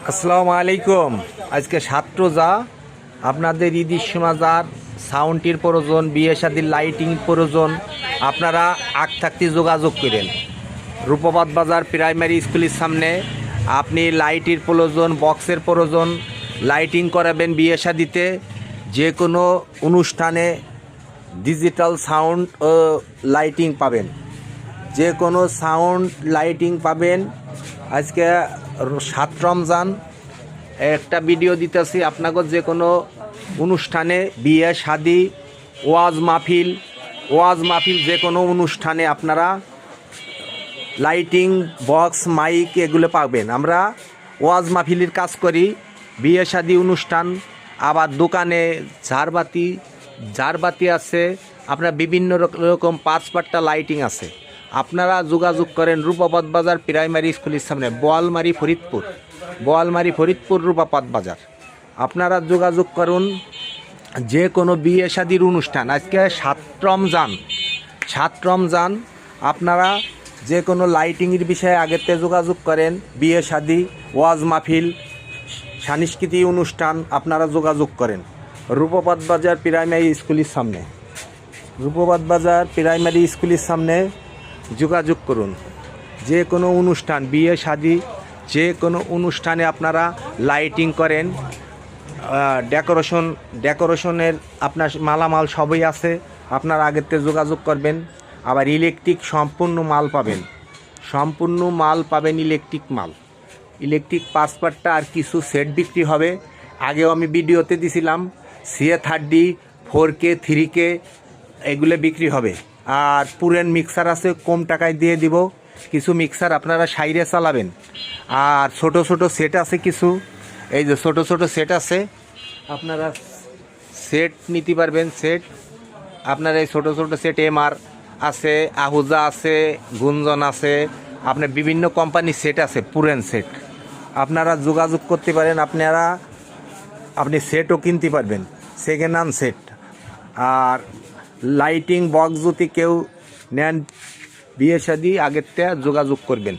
আসসালামু আলাইকুম। আজকে ছাত্র যা আপনাদের ঈদের সমাজার সাউন্ডটির প্রয়োজন, বিয়ে শাদির লাইটিং প্রয়োজন, আপনারা আগ থাকতে যোগাযোগ করেন। রূপবাদ বাজার প্রাইমারি স্কুলের সামনে আপনি লাইটের প্রয়োজন, বক্সের প্রয়োজন, লাইটিং করাবেন বিয়ে শাদিতে, যে কোনো অনুষ্ঠানে ডিজিটাল সাউন্ড ও লাইটিং পাবেন, যে কোনো সাউন্ড লাইটিং পাবেন। আজকে 7 রমজান একটা ভিডিও দিতেছি আপনাকে, যে কোনো অনুষ্ঠানে বিয়ে শাদি ওয়াজ মাহফিল যে কোনো অনুষ্ঠানে আপনারা লাইটিং বক্স মাইক এগুলো পাবেন। আমরা ওয়াজ মাহফিলের কাজ করি, বিয়ে শাদি অনুষ্ঠান, আবার দোকানে ঝাড়বাতি আছে, আপনার বিভিন্ন রকম পাঁচপাট্টা লাইটিং আছে। আপনারা যোগাযোগ করেন রূপবাদ বাজার প্রাইমারি স্কুলের সামনে, বোয়ালমারি ফরিদপুর রূপবাদ বাজার। আপনারা যোগাযোগ করুন যে কোনো বিয়ে শাদির অনুষ্ঠান। আজকে 7 রমজান আপনারা যে কোনো লাইটিংয়ের বিষয়ে আগেতে যোগাযোগ করেন। বিয়ে শাদি, ওয়াজ মাহফিল, সাংস্কৃতিক অনুষ্ঠান আপনারা যোগাযোগ করেন রূপবাদ বাজার প্রাইমারি স্কুলের সামনে যোগাযোগ করুন। যে কোনো অনুষ্ঠান, বিয়ে শাদি, যে কোনো অনুষ্ঠানে আপনারা লাইটিং করেন, ডেকোরেশনের আপনার মালামাল সবই আছে, আপনারা আগের থেকে যোগাযোগ করবেন। আবার ইলেকট্রিক সম্পূর্ণ মাল পাবেন, ইলেকট্রিক পাঁচপাট্টা আর কিছু সেট বিক্রি হবে। আগেও আমি ভিডিওতে দিছিলাম, CA30, 4K, 3K এগুলো বিক্রি হবে। আর পুরেন মিক্সার আছে, কম টাকায় দিয়ে দিব। কিছু মিক্সার আপনারা সাইরে চালাবেন। আর ছোট সেট আছে কিছু, এই যে ছোট সেট আছে, আপনারা সেট নিতে পারবেন। আপনার এই ছোট সেট MR আছে, আহুজা আছে, গুঞ্জন আছে, আপনার বিভিন্ন কোম্পানির সেট আছে, পুরেন সেট আপনারা যোগাযোগ করতে পারেন। আপনি সেটও কিনতে পারবেন, সেকেন্ড হ্যান্ড সেট। আর লাইটিং বক্স যদি কেউ নেন বিয়ে শাদি, আগের থেকে যোগাযোগ করবেন।